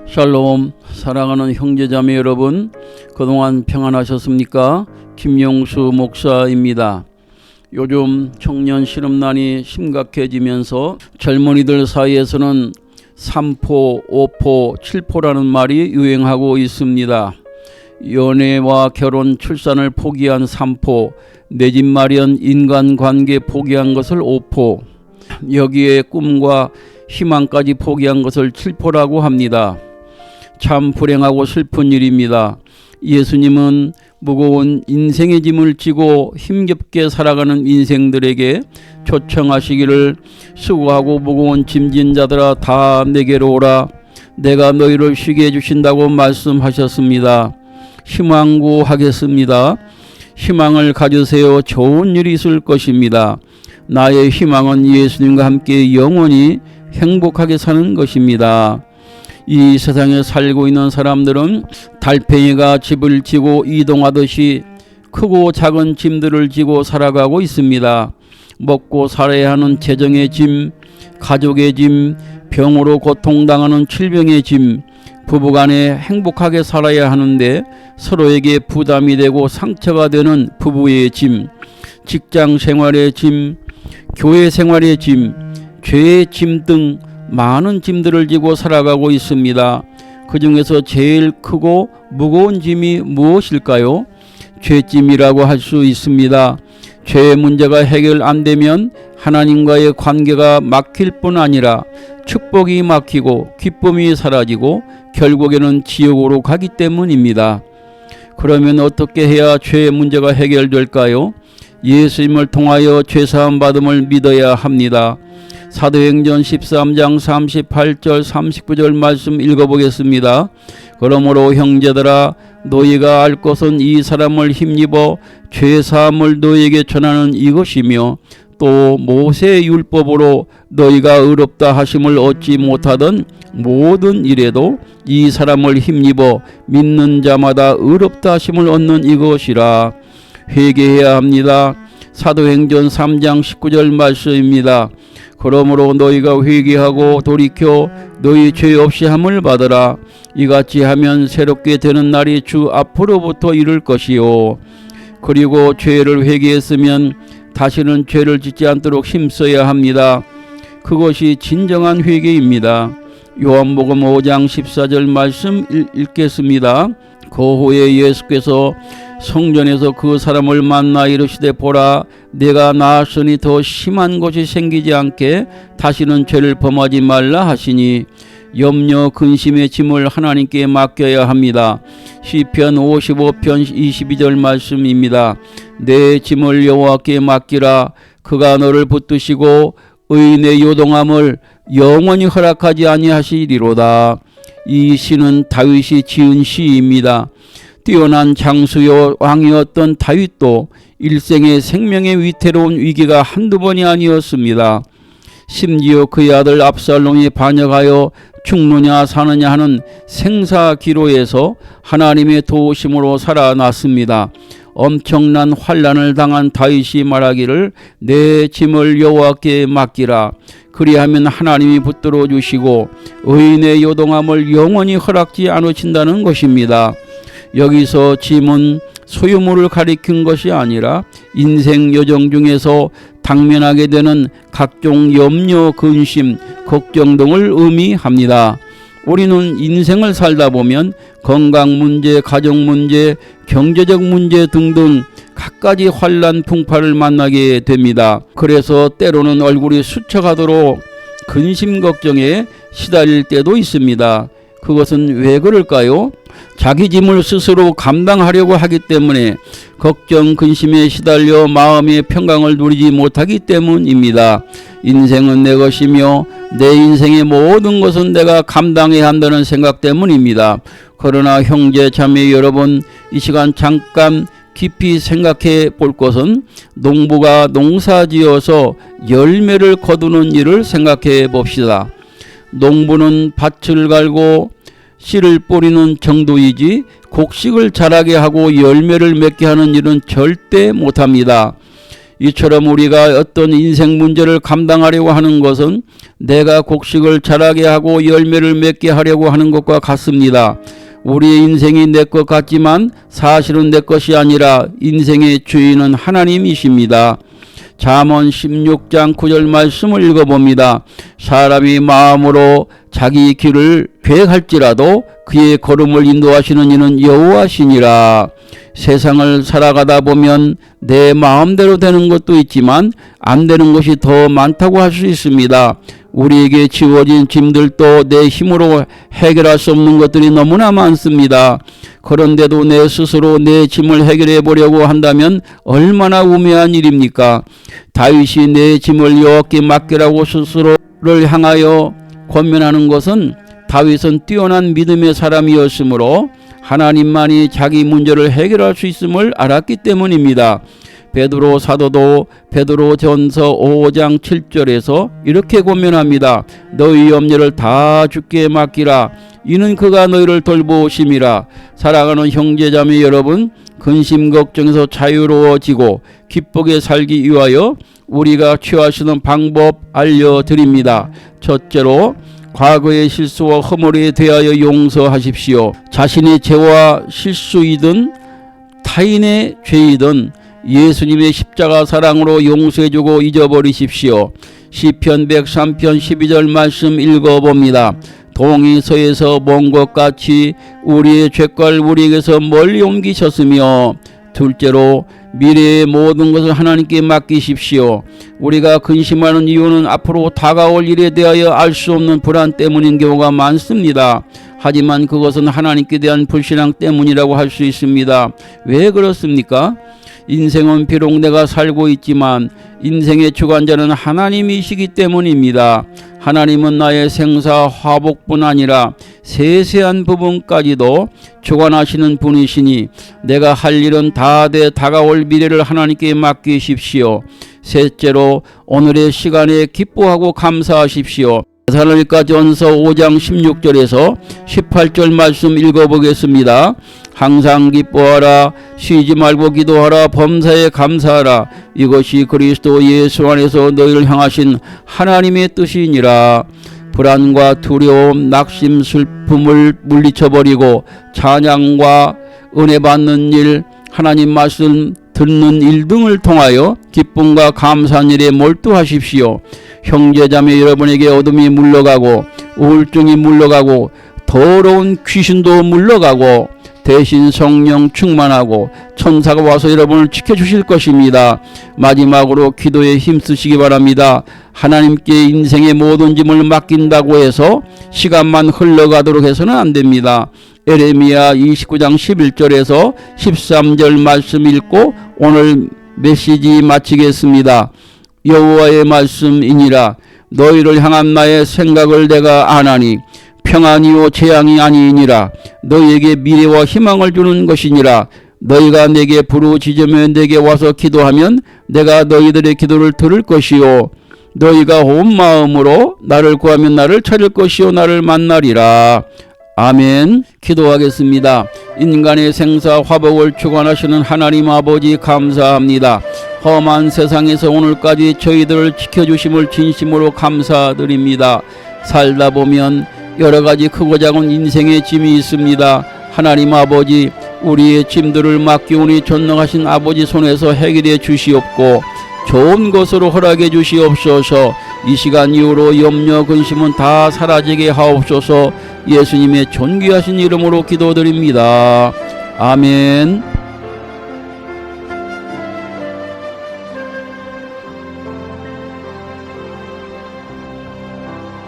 샬롬. 사랑하는 형제자매 여러분, 그동안 평안하셨습니까? 김용수 목사입니다. 요즘 청년 실업난이 심각해지면서 젊은이들 사이에서는 3포, 5포, 7포라는 말이 유행하고 있습니다. 연애와 결혼, 출산을 포기한 3포, 내 집 마련, 인간관계 포기한 것을 5포, 여기에 꿈과 희망까지 포기한 것을 7포라고 합니다. 참 불행하고 슬픈 일입니다. 예수님은 무거운 인생의 짐을 지고 힘겹게 살아가는 인생들에게 초청하시기를, 수고하고 무거운 짐진 자들아 다 내게로 오라, 내가 너희를 쉬게 해주신다고 말씀하셨습니다. 희망고 하겠습니다. 희망을 가지세요. 좋은 일이 있을 것입니다. 나의 희망은 예수님과 함께 영원히 행복하게 사는 것입니다. 이 세상에 살고 있는 사람들은 달팽이가 집을 지고 이동하듯이 크고 작은 짐들을 지고 살아가고 있습니다. 먹고 살아야 하는 재정의 짐, 가족의 짐, 병으로 고통당하는 질병의 짐, 부부간에 행복하게 살아야 하는데 서로에게 부담이 되고 상처가 되는 부부의 짐, 직장 생활의 짐, 교회 생활의 짐, 죄의 짐 등 많은 짐들을 지고 살아가고 있습니다. 그 중에서 제일 크고 무거운 짐이 무엇일까요? 죄짐이라고 할 수 있습니다. 죄의 문제가 해결 안 되면 하나님과의 관계가 막힐 뿐 아니라 축복이 막히고 기쁨이 사라지고 결국에는 지옥으로 가기 때문입니다. 그러면 어떻게 해야 죄의 문제가 해결될까요? 예수님을 통하여 죄사함 받음을 믿어야 합니다. 사도행전 13장 38절 39절 말씀 읽어보겠습니다. 그러므로 형제들아, 너희가 알 것은 이 사람을 힘입어 죄사함을 너희에게 전하는 이것이며, 또 모세의 율법으로 너희가 의롭다 하심을 얻지 못하던 모든 일에도 이 사람을 힘입어 믿는 자마다 의롭다 하심을 얻는 이것이라. 회개해야 합니다. 사도행전 3장 19절 말씀입니다. 그러므로 너희가 회개하고 돌이켜 너희 죄 없이 함을 받으라. 이같이 하면 새롭게 되는 날이 주 앞으로부터 이를 것이요. 그리고 죄를 회개했으면 다시는 죄를 짓지 않도록 힘써야 합니다. 그것이 진정한 회개입니다. 요한복음 5장 14절 말씀 읽겠습니다. 그 후에 예수께서 성전에서 그 사람을 만나 이르시되, 보라, 내가 나았으니 더 심한 것이 생기지 않게 다시는 죄를 범하지 말라 하시니, 염려 근심의 짐을 하나님께 맡겨야 합니다. 시편 55편 22절 말씀입니다. 내 짐을 여호와께 맡기라. 그가 너를 붙드시고 의인의 요동함을 영원히 허락하지 아니하시리로다. 이 시는 다윗이 지은 시입니다. 뛰어난 장수요 왕이었던 다윗도 일생의 생명의 위태로운 위기가 한두 번이 아니었습니다. 심지어 그의 아들 압살롬이 반역하여 죽느냐 사느냐 하는 생사기로에서 하나님의 도우심으로 살아났습니다. 엄청난 환난을 당한 다윗이 말하기를, 내 짐을 여호와께 맡기라. 그리하면 하나님이 붙들어 주시고 의인의 요동함을 영원히 허락지 않으신다는 것입니다. 여기서 짐은 소유물을 가리킨 것이 아니라 인생 여정 중에서 당면하게 되는 각종 염려, 근심, 걱정 등을 의미합니다. 우리는 인생을 살다 보면 건강 문제, 가정 문제, 경제적 문제 등등 갖가지 환난 풍파를 만나게 됩니다. 그래서 때로는 얼굴이 수척하도록 근심 걱정에 시달릴 때도 있습니다. 그것은 왜 그럴까요? 자기 짐을 스스로 감당하려고 하기 때문에, 걱정, 근심에 시달려 마음의 평강을 누리지 못하기 때문입니다. 인생은 내 것이며 내 인생의 모든 것은 내가 감당해야 한다는 생각 때문입니다. 그러나 형제 자매 여러분, 이 시간 잠깐 깊이 생각해 볼 것은 농부가 농사지어서 열매를 거두는 일을 생각해 봅시다. 농부는 밭을 갈고 씨를 뿌리는 정도이지 곡식을 자라게 하고 열매를 맺게 하는 일은 절대 못합니다. 이처럼 우리가 어떤 인생 문제를 감당하려고 하는 것은 내가 곡식을 자라게 하고 열매를 맺게 하려고 하는 것과 같습니다. 우리의 인생이 내 것 같지만 사실은 내 것이 아니라 인생의 주인은 하나님이십니다. 잠언 16장 9절 말씀을 읽어봅니다. 사람이 마음으로 자기 길을 계획할지라도 그의 걸음을 인도하시는 이는 여호와시니라. 세상을 살아가다 보면 내 마음대로 되는 것도 있지만 안 되는 것이 더 많다고 할 수 있습니다. 우리에게 지워진 짐들도 내 힘으로 해결할 수 없는 것들이 너무나 많습니다. 그런데도 내 스스로 내 짐을 해결해 보려고 한다면 얼마나 우매한 일입니까? 다윗이 내 짐을 여호와께 맡기라고 스스로를 향하여 권면하는 것은 다윗은 뛰어난 믿음의 사람이었으므로 하나님만이 자기 문제를 해결할 수 있음을 알았기 때문입니다. 베드로 사도도 베드로전서 5장 7절에서 이렇게 권면합니다. 너희 염려를 다 주께 맡기라. 이는 그가 너희를 돌보심이라. 사랑하는 형제자매 여러분, 근심 걱정에서 자유로워지고 기쁘게 살기 위하여 우리가 취할 수 있는 방법 알려드립니다. 첫째로 과거의 실수와 허물에 대하여 용서하십시오. 자신의 죄와 실수이든 타인의 죄이든 예수님의 십자가 사랑으로 용서해주고 잊어버리십시오. 시편 103편 12절 말씀 읽어봅니다. 동이 서에서 먼 것 같이 우리의 죄를 우리에게서 멀리 옮기셨으며, 둘째로 미래의 모든 것을 하나님께 맡기십시오. 우리가 근심하는 이유는 앞으로 다가올 일에 대하여 알 수 없는 불안 때문인 경우가 많습니다. 하지만 그것은 하나님께 대한 불신앙 때문이라고 할 수 있습니다. 왜 그렇습니까? 인생은 비록 내가 살고 있지만 인생의 주관자는 하나님이시기 때문입니다. 하나님은 나의 생사 화복뿐 아니라 세세한 부분까지도 주관하시는 분이시니 내가 할 일은 다 돼 다가올 미래를 하나님께 맡기십시오. 셋째로 오늘의 시간에 기뻐하고 감사하십시오. 데살로니가전서 5장 16절에서 18절 말씀 읽어보겠습니다. 항상 기뻐하라. 쉬지 말고 기도하라. 범사에 감사하라. 이것이 그리스도 예수 안에서 너희를 향하신 하나님의 뜻이니라. 불안과 두려움, 낙심, 슬픔을 물리쳐버리고 찬양과 은혜 받는 일, 하나님 말씀 듣는 일 등을 통하여 기쁨과 감사한 일에 몰두하십시오. 형제자매 여러분에게 어둠이 물러가고 우울증이 물러가고 더러운 귀신도 물러가고 대신 성령 충만하고 천사가 와서 여러분을 지켜주실 것입니다. 마지막으로 기도에 힘쓰시기 바랍니다. 하나님께 인생의 모든 짐을 맡긴다고 해서 시간만 흘러가도록 해서는 안 됩니다. 에레미야 29장 11절에서 13절 말씀 읽고 오늘 메시지 마치겠습니다. 여호와의 말씀이니라. 너희를 향한 나의 생각을 내가 아나니 평안이요 재앙이 아니니라. 너희에게 미래와 희망을 주는 것이니라. 너희가 내게 부르짖으며 내게 와서 기도하면 내가 너희들의 기도를 들을 것이요 너희가 온 마음으로 나를 구하면 나를 찾을 것이요 나를 만나리라. 아멘. 기도하겠습니다. 인간의 생사 화복을 주관하시는 하나님 아버지 감사합니다. 험한 세상에서 오늘까지 저희들을 지켜주심을 진심으로 감사드립니다. 살다 보면 여러가지 크고 작은 인생의 짐이 있습니다. 하나님 아버지, 우리의 짐들을 맡기오니 전능하신 아버지 손에서 해결해 주시옵고 좋은 것으로 허락해 주시옵소서. 이 시간 이후로 염려 근심은 다 사라지게 하옵소서. 예수님의 존귀하신 이름으로 기도드립니다. 아멘.